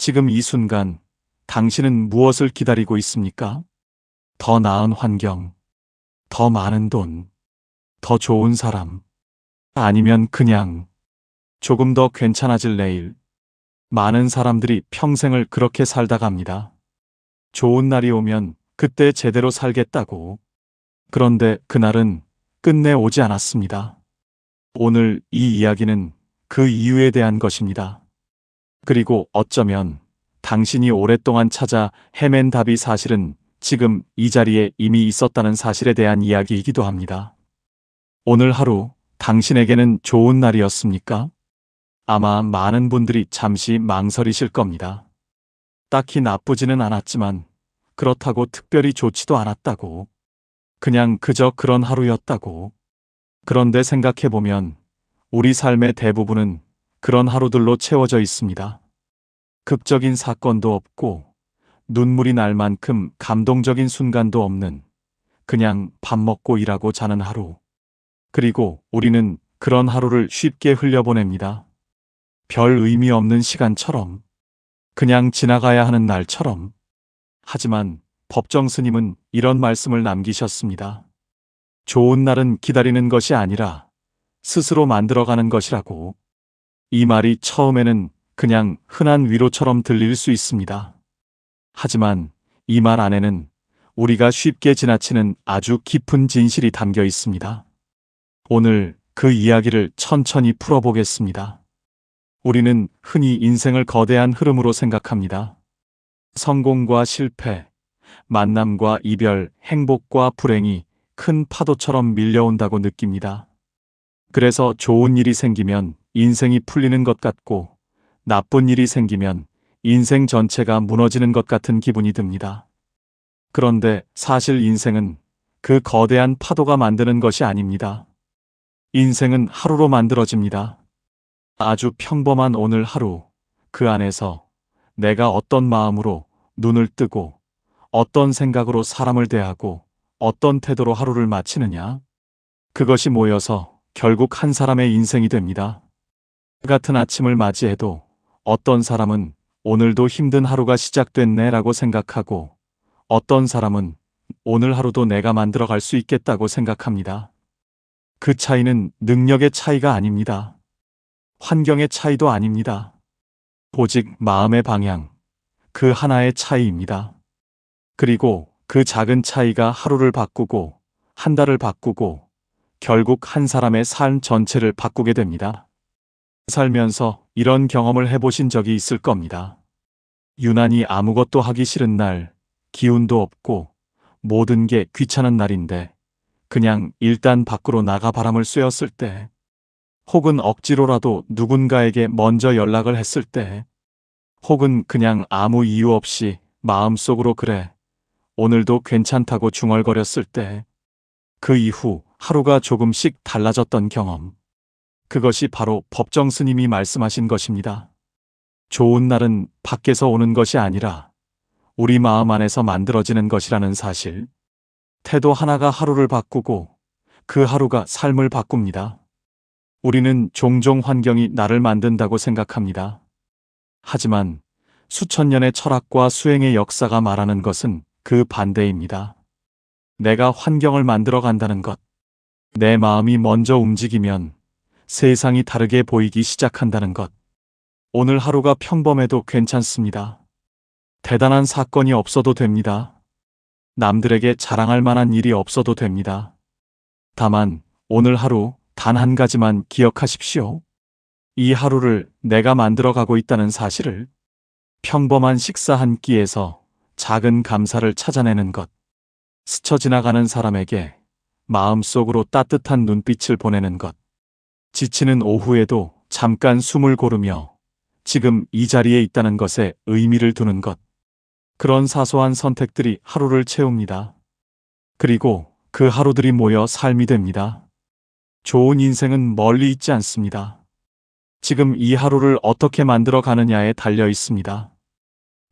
지금 이 순간 당신은 무엇을 기다리고 있습니까? 더 나은 환경, 더 많은 돈, 더 좋은 사람, 아니면 그냥 조금 더 괜찮아질 내일. 많은 사람들이 평생을 그렇게 살다 갑니다. 좋은 날이 오면 그때 제대로 살겠다고. 그런데 그날은 끝내 오지 않았습니다. 오늘 이 이야기는 그 이유에 대한 것입니다. 그리고 어쩌면 당신이 오랫동안 찾아 헤맨 답이 사실은 지금 이 자리에 이미 있었다는 사실에 대한 이야기이기도 합니다. 오늘 하루 당신에게는 좋은 날이었습니까? 아마 많은 분들이 잠시 망설이실 겁니다. 딱히 나쁘지는 않았지만 그렇다고 특별히 좋지도 않았다고. 그냥 그저 그런 하루였다고. 그런데 생각해보면 우리 삶의 대부분은 그런 하루들로 채워져 있습니다. 극적인 사건도 없고 눈물이 날 만큼 감동적인 순간도 없는 그냥 밥 먹고 일하고 자는 하루. 그리고 우리는 그런 하루를 쉽게 흘려보냅니다. 별 의미 없는 시간처럼, 그냥 지나가야 하는 날처럼. 하지만 법정 스님은 이런 말씀을 남기셨습니다. 좋은 날은 기다리는 것이 아니라 스스로 만들어가는 것이라고. 이 말이 처음에는 그냥 흔한 위로처럼 들릴 수 있습니다. 하지만 이 말 안에는 우리가 쉽게 지나치는 아주 깊은 진실이 담겨 있습니다. 오늘 그 이야기를 천천히 풀어보겠습니다. 우리는 흔히 인생을 거대한 흐름으로 생각합니다. 성공과 실패, 만남과 이별, 행복과 불행이 큰 파도처럼 밀려온다고 느낍니다. 그래서 좋은 일이 생기면 인생이 풀리는 것 같고, 나쁜 일이 생기면 인생 전체가 무너지는 것 같은 기분이 듭니다. 그런데 사실 인생은 그 거대한 파도가 만드는 것이 아닙니다. 인생은 하루로 만들어집니다. 아주 평범한 오늘 하루, 그 안에서 내가 어떤 마음으로 눈을 뜨고 어떤 생각으로 사람을 대하고 어떤 태도로 하루를 마치느냐, 그것이 모여서 결국 한 사람의 인생이 됩니다. 같은 아침을 맞이해도 어떤 사람은 오늘도 힘든 하루가 시작됐네 라고 생각하고, 어떤 사람은 오늘 하루도 내가 만들어갈 수 있겠다고 생각합니다. 그 차이는 능력의 차이가 아닙니다. 환경의 차이도 아닙니다. 오직 마음의 방향, 그 하나의 차이입니다. 그리고 그 작은 차이가 하루를 바꾸고, 한 달을 바꾸고, 결국 한 사람의 삶 전체를 바꾸게 됩니다. 살면서 이런 경험을 해보신 적이 있을 겁니다. 유난히 아무것도 하기 싫은 날, 기운도 없고 모든 게 귀찮은 날인데 그냥 일단 밖으로 나가 바람을 쐬었을 때, 혹은 억지로라도 누군가에게 먼저 연락을 했을 때, 혹은 그냥 아무 이유 없이 마음속으로 그래, 오늘도 괜찮다고 중얼거렸을 때, 그 이후 하루가 조금씩 달라졌던 경험. 그것이 바로 법정 스님이 말씀하신 것입니다. 좋은 날은 밖에서 오는 것이 아니라 우리 마음 안에서 만들어지는 것이라는 사실. 태도 하나가 하루를 바꾸고 그 하루가 삶을 바꿉니다. 우리는 종종 환경이 나를 만든다고 생각합니다. 하지만 수천 년의 철학과 수행의 역사가 말하는 것은 그 반대입니다. 내가 환경을 만들어 간다는 것. 내 마음이 먼저 움직이면 세상이 다르게 보이기 시작한다는 것. 오늘 하루가 평범해도 괜찮습니다. 대단한 사건이 없어도 됩니다. 남들에게 자랑할 만한 일이 없어도 됩니다. 다만 오늘 하루 단 한 가지만 기억하십시오. 이 하루를 내가 만들어가고 있다는 사실을. 평범한 식사 한 끼에서 작은 감사를 찾아내는 것. 스쳐 지나가는 사람에게 마음속으로 따뜻한 눈빛을 보내는 것. 지치는 오후에도 잠깐 숨을 고르며 지금 이 자리에 있다는 것에 의미를 두는 것. 그런 사소한 선택들이 하루를 채웁니다. 그리고 그 하루들이 모여 삶이 됩니다. 좋은 인생은 멀리 있지 않습니다. 지금 이 하루를 어떻게 만들어 가느냐에 달려 있습니다.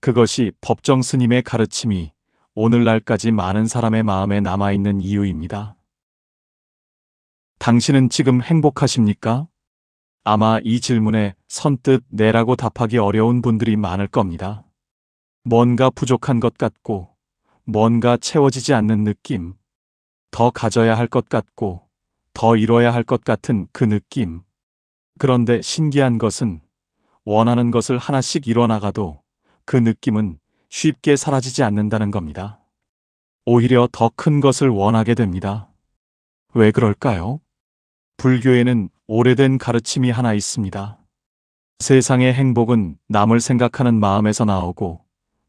그것이 법정 스님의 가르침이 오늘날까지 많은 사람의 마음에 남아있는 이유입니다. 당신은 지금 행복하십니까? 아마 이 질문에 선뜻 네라고 답하기 어려운 분들이 많을 겁니다. 뭔가 부족한 것 같고, 뭔가 채워지지 않는 느낌, 더 가져야 할 것 같고, 더 이뤄야 할 것 같은 그 느낌. 그런데 신기한 것은 원하는 것을 하나씩 이뤄나가도 그 느낌은 쉽게 사라지지 않는다는 겁니다. 오히려 더 큰 것을 원하게 됩니다. 왜 그럴까요? 불교에는 오래된 가르침이 하나 있습니다. 세상의 행복은 남을 생각하는 마음에서 나오고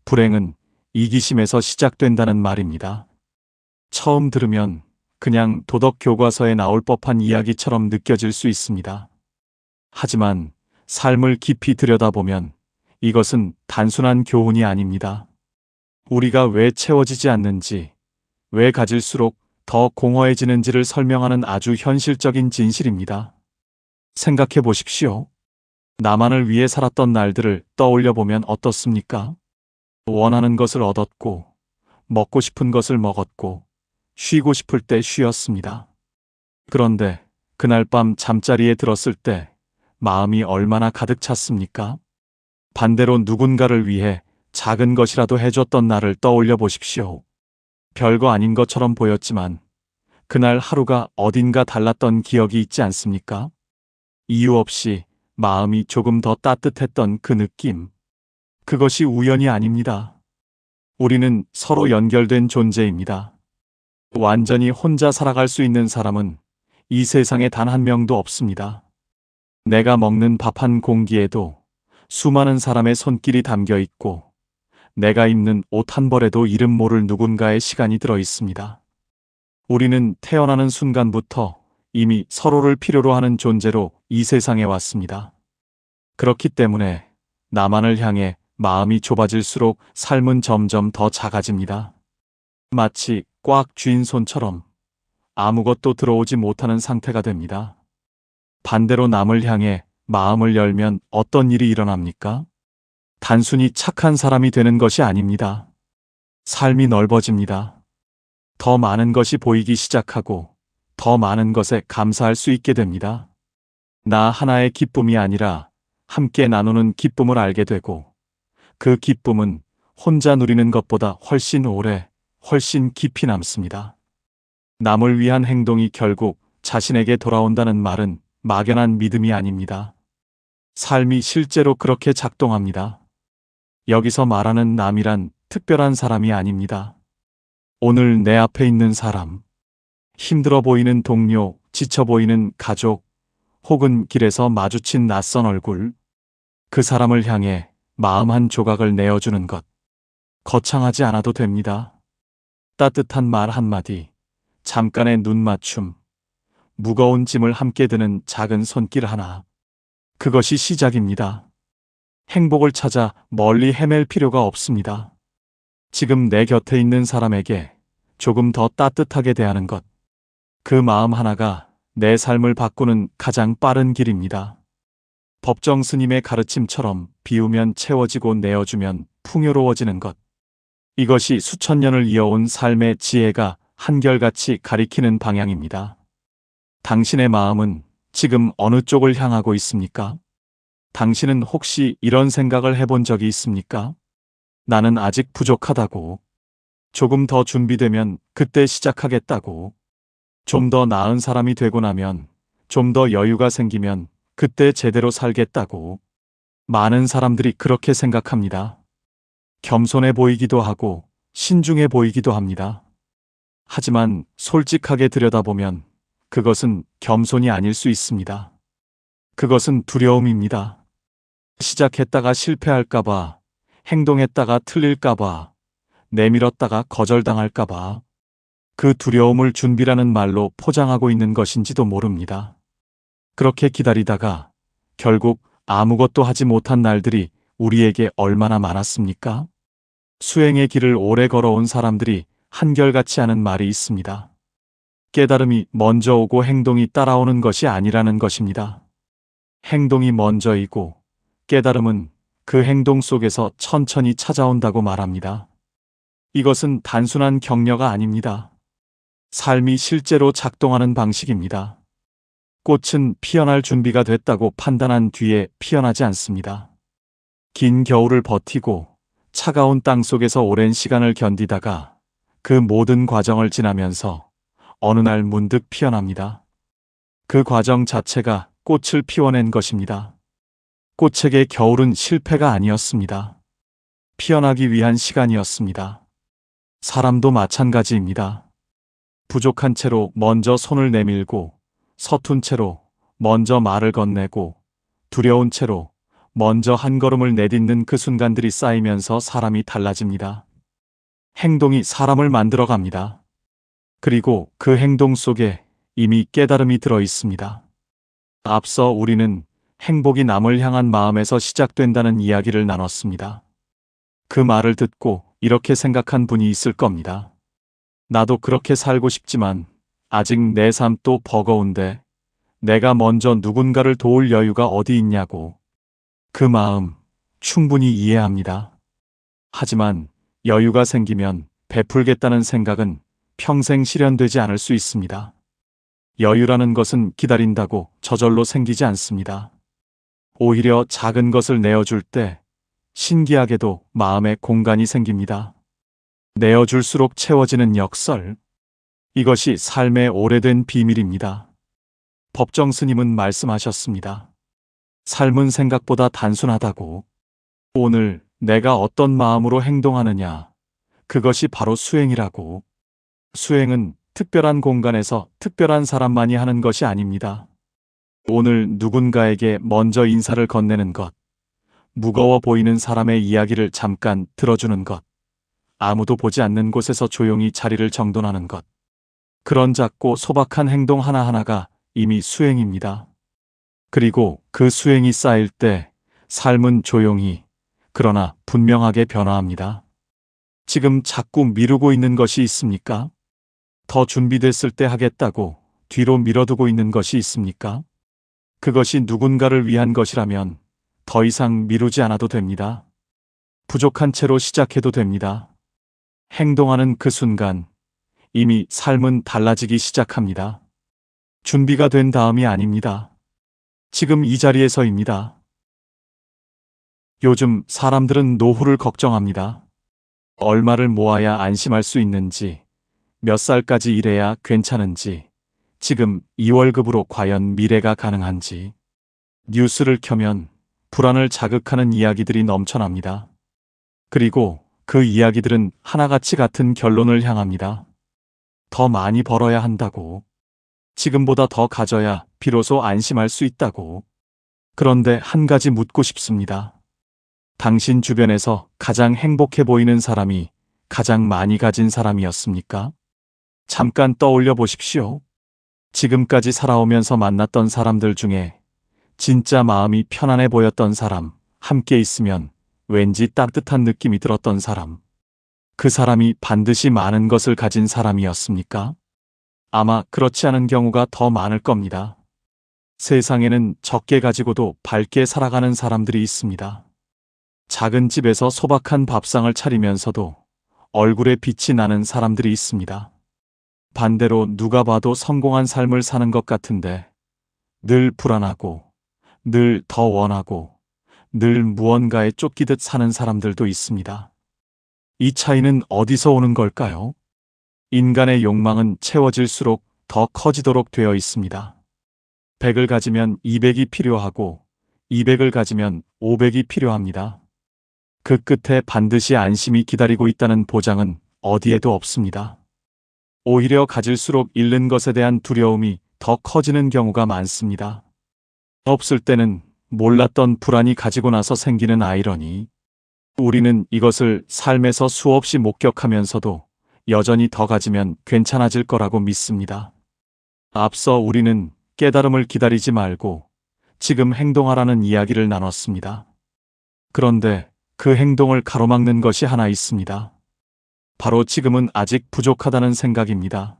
불행은 이기심에서 시작된다는 말입니다. 처음 들으면 그냥 도덕 교과서에 나올 법한 이야기처럼 느껴질 수 있습니다. 하지만 삶을 깊이 들여다보면 이것은 단순한 교훈이 아닙니다. 우리가 왜 채워지지 않는지, 왜 가질수록 더 공허해지는지를 설명하는 아주 현실적인 진실입니다. 생각해 보십시오. 나만을 위해 살았던 날들을 떠올려 보면 어떻습니까? 원하는 것을 얻었고, 먹고 싶은 것을 먹었고, 쉬고 싶을 때 쉬었습니다. 그런데 그날 밤 잠자리에 들었을 때 마음이 얼마나 가득 찼습니까? 반대로 누군가를 위해 작은 것이라도 해줬던 날을 떠올려 보십시오. 별거 아닌 것처럼 보였지만 그날 하루가 어딘가 달랐던 기억이 있지 않습니까? 이유 없이 마음이 조금 더 따뜻했던 그 느낌. 그것이 우연이 아닙니다. 우리는 서로 연결된 존재입니다. 완전히 혼자 살아갈 수 있는 사람은 이 세상에 단 한 명도 없습니다. 내가 먹는 밥 한 공기에도 수많은 사람의 손길이 담겨 있고, 내가 입는 옷 한 벌에도 이름 모를 누군가의 시간이 들어 있습니다. 우리는 태어나는 순간부터 이미 서로를 필요로 하는 존재로 이 세상에 왔습니다. 그렇기 때문에 나만을 향해 마음이 좁아질수록 삶은 점점 더 작아집니다. 마치 꽉 쥔 손처럼 아무것도 들어오지 못하는 상태가 됩니다. 반대로 남을 향해 마음을 열면 어떤 일이 일어납니까? 단순히 착한 사람이 되는 것이 아닙니다. 삶이 넓어집니다. 더 많은 것이 보이기 시작하고 더 많은 것에 감사할 수 있게 됩니다. 나 하나의 기쁨이 아니라 함께 나누는 기쁨을 알게 되고, 그 기쁨은 혼자 누리는 것보다 훨씬 오래, 훨씬 깊이 남습니다. 남을 위한 행동이 결국 자신에게 돌아온다는 말은 막연한 믿음이 아닙니다. 삶이 실제로 그렇게 작동합니다. 여기서 말하는 남이란 특별한 사람이 아닙니다. 오늘 내 앞에 있는 사람, 힘들어 보이는 동료, 지쳐 보이는 가족, 혹은 길에서 마주친 낯선 얼굴, 그 사람을 향해 마음 한 조각을 내어주는 것. 거창하지 않아도 됩니다. 따뜻한 말 한마디, 잠깐의 눈 맞춤, 무거운 짐을 함께 드는 작은 손길 하나. 그것이 시작입니다. 행복을 찾아 멀리 헤맬 필요가 없습니다. 지금 내 곁에 있는 사람에게 조금 더 따뜻하게 대하는 것. 그 마음 하나가 내 삶을 바꾸는 가장 빠른 길입니다. 법정 스님의 가르침처럼 비우면 채워지고 내어주면 풍요로워지는 것. 이것이 수천 년을 이어온 삶의 지혜가 한결같이 가리키는 방향입니다. 당신의 마음은 지금 어느 쪽을 향하고 있습니까? 당신은 혹시 이런 생각을 해본 적이 있습니까? 나는 아직 부족하다고. 조금 더 준비되면 그때 시작하겠다고. 좀 더 나은 사람이 되고 나면, 좀 더 여유가 생기면 그때 제대로 살겠다고. 많은 사람들이 그렇게 생각합니다. 겸손해 보이기도 하고 신중해 보이기도 합니다. 하지만 솔직하게 들여다보면 그것은 겸손이 아닐 수 있습니다. 그것은 두려움입니다. 시작했다가 실패할까봐, 행동했다가 틀릴까봐, 내밀었다가 거절당할까봐, 그 두려움을 준비라는 말로 포장하고 있는 것인지도 모릅니다. 그렇게 기다리다가 결국 아무것도 하지 못한 날들이 우리에게 얼마나 많았습니까? 수행의 길을 오래 걸어온 사람들이 한결같이 하는 말이 있습니다. 깨달음이 먼저 오고 행동이 따라오는 것이 아니라는 것입니다. 행동이 먼저이고 깨달음은 그 행동 속에서 천천히 찾아온다고 말합니다. 이것은 단순한 격려가 아닙니다. 삶이 실제로 작동하는 방식입니다. 꽃은 피어날 준비가 됐다고 판단한 뒤에 피어나지 않습니다. 긴 겨울을 버티고 차가운 땅 속에서 오랜 시간을 견디다가 그 모든 과정을 지나면서 어느 날 문득 피어납니다. 그 과정 자체가 꽃을 피워낸 것입니다. 꽃에게 겨울은 실패가 아니었습니다. 피어나기 위한 시간이었습니다. 사람도 마찬가지입니다. 부족한 채로 먼저 손을 내밀고, 서툰 채로 먼저 말을 건네고, 두려운 채로 먼저 한 걸음을 내딛는 그 순간들이 쌓이면서 사람이 달라집니다. 행동이 사람을 만들어 갑니다. 그리고 그 행동 속에 이미 깨달음이 들어 있습니다. 앞서 우리는 행복이 남을 향한 마음에서 시작된다는 이야기를 나눴습니다. 그 말을 듣고 이렇게 생각한 분이 있을 겁니다. 나도 그렇게 살고 싶지만 아직 내 삶 또 버거운데 내가 먼저 누군가를 도울 여유가 어디 있냐고. 그 마음 충분히 이해합니다. 하지만 여유가 생기면 베풀겠다는 생각은 평생 실현되지 않을 수 있습니다. 여유라는 것은 기다린다고 저절로 생기지 않습니다. 오히려 작은 것을 내어줄 때 신기하게도 마음에 공간이 생깁니다. 내어줄수록 채워지는 역설. 이것이 삶의 오래된 비밀입니다. 법정 스님은 말씀하셨습니다. 삶은 생각보다 단순하다고. 오늘 내가 어떤 마음으로 행동하느냐, 그것이 바로 수행이라고. 수행은 특별한 공간에서 특별한 사람만이 하는 것이 아닙니다. 오늘 누군가에게 먼저 인사를 건네는 것, 무거워 보이는 사람의 이야기를 잠깐 들어주는 것, 아무도 보지 않는 곳에서 조용히 자리를 정돈하는 것. 그런 작고 소박한 행동 하나하나가 이미 수행입니다. 그리고 그 수행이 쌓일 때 삶은 조용히, 그러나 분명하게 변화합니다. 지금 자꾸 미루고 있는 것이 있습니까? 더 준비됐을 때 하겠다고 뒤로 밀어두고 있는 것이 있습니까? 그것이 누군가를 위한 것이라면 더 이상 미루지 않아도 됩니다. 부족한 채로 시작해도 됩니다. 행동하는 그 순간 이미 삶은 달라지기 시작합니다. 준비가 된 다음이 아닙니다. 지금 이 자리에서입니다. 요즘 사람들은 노후를 걱정합니다. 얼마를 모아야 안심할 수 있는지, 몇 살까지 일해야 괜찮은지, 지금 이 월급으로 과연 미래가 가능한지. 뉴스를 켜면 불안을 자극하는 이야기들이 넘쳐납니다. 그리고 그 이야기들은 하나같이 같은 결론을 향합니다. 더 많이 벌어야 한다고. 지금보다 더 가져야 비로소 안심할 수 있다고. 그런데 한 가지 묻고 싶습니다. 당신 주변에서 가장 행복해 보이는 사람이 가장 많이 가진 사람이었습니까? 잠깐 떠올려 보십시오. 지금까지 살아오면서 만났던 사람들 중에 진짜 마음이 편안해 보였던 사람, 함께 있으면 왠지 따뜻한 느낌이 들었던 사람. 그 사람이 반드시 많은 것을 가진 사람이었습니까? 아마 그렇지 않은 경우가 더 많을 겁니다. 세상에는 적게 가지고도 밝게 살아가는 사람들이 있습니다. 작은 집에서 소박한 밥상을 차리면서도 얼굴에 빛이 나는 사람들이 있습니다. 반대로 누가 봐도 성공한 삶을 사는 것 같은데 늘 불안하고, 늘 더 원하고, 늘 무언가에 쫓기듯 사는 사람들도 있습니다. 이 차이는 어디서 오는 걸까요? 인간의 욕망은 채워질수록 더 커지도록 되어 있습니다. 100을 가지면 200이 필요하고 200을 가지면 500이 필요합니다. 그 끝에 반드시 안심이 기다리고 있다는 보장은 어디에도 없습니다. 오히려 가질수록 잃는 것에 대한 두려움이 더 커지는 경우가 많습니다. 없을 때는 몰랐던 불안이 가지고 나서 생기는 아이러니. 우리는 이것을 삶에서 수없이 목격하면서도 여전히 더 가지면 괜찮아질 거라고 믿습니다. 앞서 우리는 깨달음을 기다리지 말고 지금 행동하라는 이야기를 나눴습니다. 그런데 그 행동을 가로막는 것이 하나 있습니다. 바로 지금은 아직 부족하다는 생각입니다.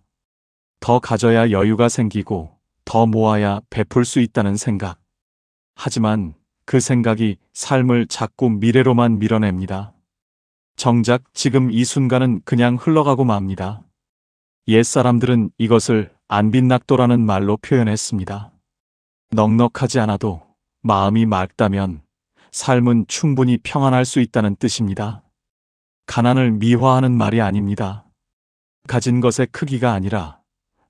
더 가져야 여유가 생기고 더 모아야 베풀 수 있다는 생각. 하지만 그 생각이 삶을 자꾸 미래로만 밀어냅니다. 정작 지금 이 순간은 그냥 흘러가고 맙니다. 옛사람들은 이것을 안빈낙도라는 말로 표현했습니다. 넉넉하지 않아도 마음이 맑다면 삶은 충분히 평안할 수 있다는 뜻입니다. 가난을 미화하는 말이 아닙니다. 가진 것의 크기가 아니라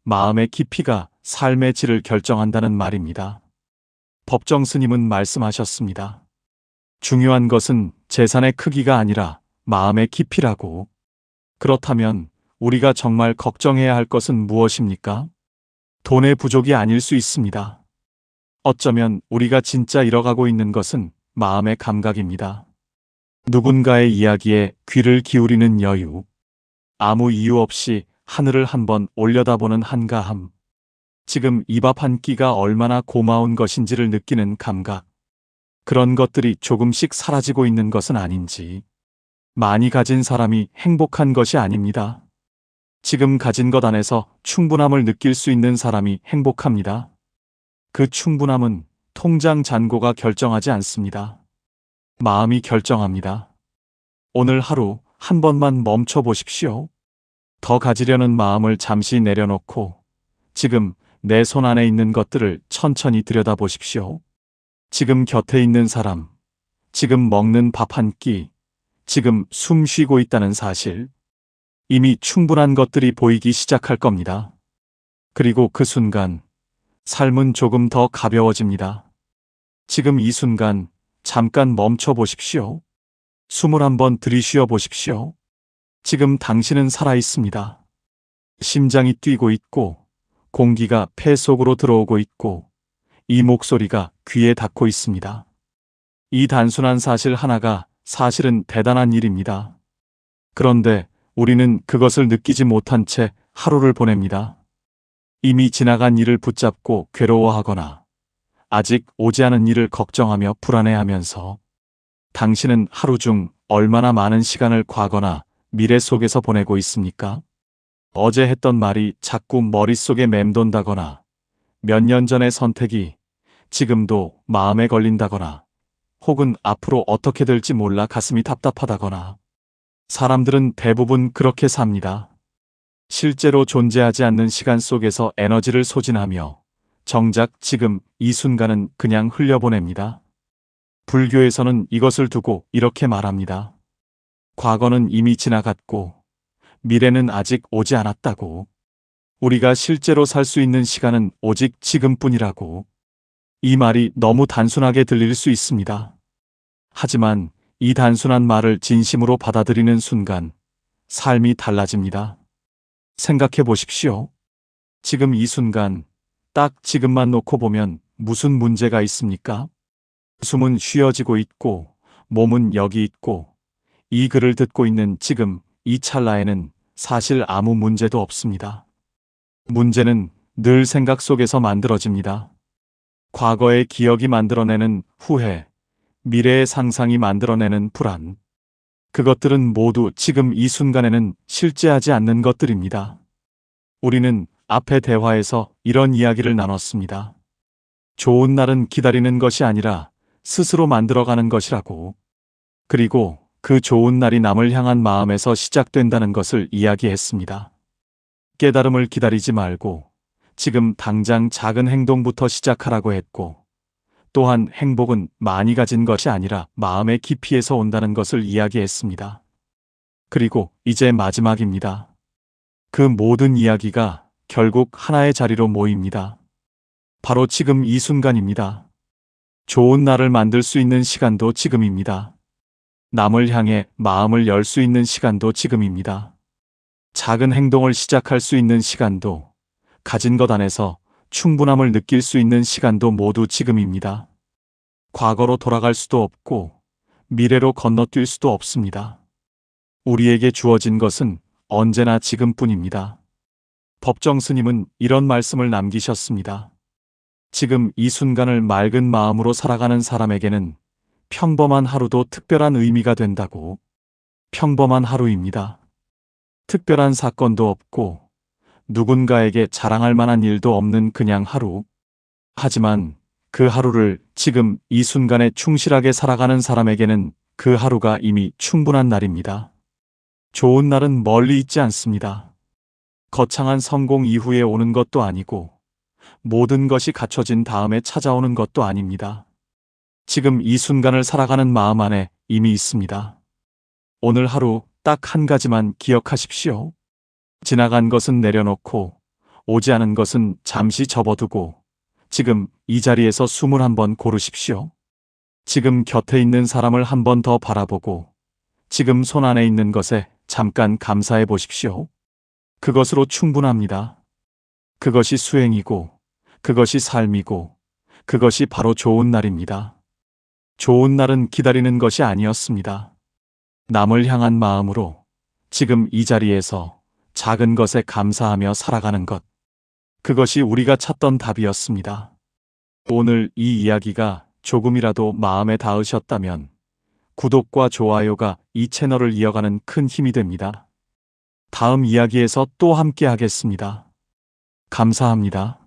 마음의 깊이가 삶의 질을 결정한다는 말입니다. 법정 스님은 말씀하셨습니다. 중요한 것은 재산의 크기가 아니라 마음의 깊이라고. 그렇다면 우리가 정말 걱정해야 할 것은 무엇입니까? 돈의 부족이 아닐 수 있습니다. 어쩌면 우리가 진짜 잃어가고 있는 것은 마음의 감각입니다. 누군가의 이야기에 귀를 기울이는 여유, 아무 이유 없이 하늘을 한번 올려다보는 한가함, 지금 이 밥 한 끼가 얼마나 고마운 것인지를 느끼는 감각, 그런 것들이 조금씩 사라지고 있는 것은 아닌지. 많이 가진 사람이 행복한 것이 아닙니다. 지금 가진 것 안에서 충분함을 느낄 수 있는 사람이 행복합니다. 그 충분함은 통장 잔고가 결정하지 않습니다. 마음이 결정합니다. 오늘 하루 한 번만 멈춰 보십시오. 더 가지려는 마음을 잠시 내려놓고 지금 내 손 안에 있는 것들을 천천히 들여다보십시오. 지금 곁에 있는 사람, 지금 먹는 밥 한 끼, 지금 숨 쉬고 있다는 사실, 이미 충분한 것들이 보이기 시작할 겁니다. 그리고 그 순간 삶은 조금 더 가벼워집니다. 지금 이 순간 잠깐 멈춰 보십시오. 숨을 한번 들이쉬어 보십시오. 지금 당신은 살아 있습니다. 심장이 뛰고 있고 공기가 폐 속으로 들어오고 있고 이 목소리가 귀에 닿고 있습니다. 이 단순한 사실 하나가 사실은 대단한 일입니다. 그런데 우리는 그것을 느끼지 못한 채 하루를 보냅니다. 이미 지나간 일을 붙잡고 괴로워하거나 아직 오지 않은 일을 걱정하며 불안해하면서 당신은 하루 중 얼마나 많은 시간을 과거나 미래 속에서 보내고 있습니까? 어제 했던 말이 자꾸 머릿속에 맴돈다거나 몇 년 전의 선택이 지금도 마음에 걸린다거나 혹은 앞으로 어떻게 될지 몰라 가슴이 답답하다거나. 사람들은 대부분 그렇게 삽니다. 실제로 존재하지 않는 시간 속에서 에너지를 소진하며 정작 지금 이 순간은 그냥 흘려보냅니다. 불교에서는 이것을 두고 이렇게 말합니다. 과거는 이미 지나갔고 미래는 아직 오지 않았다고. 우리가 실제로 살 수 있는 시간은 오직 지금뿐이라고. 이 말이 너무 단순하게 들릴 수 있습니다. 하지만 이 단순한 말을 진심으로 받아들이는 순간 삶이 달라집니다. 생각해 보십시오. 지금 이 순간, 딱 지금만 놓고 보면 무슨 문제가 있습니까? 숨은 쉬어지고 있고 몸은 여기 있고 이 글을 듣고 있는 지금 이 찰나에는 사실 아무 문제도 없습니다. 문제는 늘 생각 속에서 만들어집니다. 과거의 기억이 만들어내는 후회, 미래의 상상이 만들어내는 불안. 그것들은 모두 지금 이 순간에는 실제하지 않는 것들입니다. 우리는 앞의 대화에서 이런 이야기를 나눴습니다. 좋은 날은 기다리는 것이 아니라 스스로 만들어가는 것이라고. 그리고 그 좋은 날이 남을 향한 마음에서 시작된다는 것을 이야기했습니다. 깨달음을 기다리지 말고 지금 당장 작은 행동부터 시작하라고 했고, 또한 행복은 많이 가진 것이 아니라 마음의 깊이에서 온다는 것을 이야기했습니다. 그리고 이제 마지막입니다. 그 모든 이야기가 결국 하나의 자리로 모입니다. 바로 지금 이 순간입니다. 좋은 날을 만들 수 있는 시간도 지금입니다. 남을 향해 마음을 열 수 있는 시간도 지금입니다. 작은 행동을 시작할 수 있는 시간도, 가진 것 안에서 충분함을 느낄 수 있는 시간도 모두 지금입니다. 과거로 돌아갈 수도 없고 미래로 건너뛸 수도 없습니다. 우리에게 주어진 것은 언제나 지금뿐입니다. 법정 스님은 이런 말씀을 남기셨습니다. 지금 이 순간을 맑은 마음으로 살아가는 사람에게는 평범한 하루도 특별한 의미가 된다고. 평범한 하루입니다. 특별한 사건도 없고 누군가에게 자랑할 만한 일도 없는 그냥 하루. 하지만 그 하루를 지금 이 순간에 충실하게 살아가는 사람에게는 그 하루가 이미 충분한 날입니다. 좋은 날은 멀리 있지 않습니다. 거창한 성공 이후에 오는 것도 아니고 모든 것이 갖춰진 다음에 찾아오는 것도 아닙니다. 지금 이 순간을 살아가는 마음 안에 이미 있습니다. 오늘 하루 딱 한 가지만 기억하십시오. 지나간 것은 내려놓고 오지 않은 것은 잠시 접어두고 지금 이 자리에서 숨을 한번 고르십시오. 지금 곁에 있는 사람을 한 번 더 바라보고 지금 손 안에 있는 것에 잠깐 감사해 보십시오. 그것으로 충분합니다. 그것이 수행이고 그것이 삶이고 그것이 바로 좋은 날입니다. 좋은 날은 기다리는 것이 아니었습니다. 남을 향한 마음으로 지금 이 자리에서 작은 것에 감사하며 살아가는 것. 그것이 우리가 찾던 답이었습니다. 오늘 이 이야기가 조금이라도 마음에 닿으셨다면 구독과 좋아요가 이 채널을 이어가는 큰 힘이 됩니다. 다음 이야기에서 또 함께 하겠습니다. 감사합니다.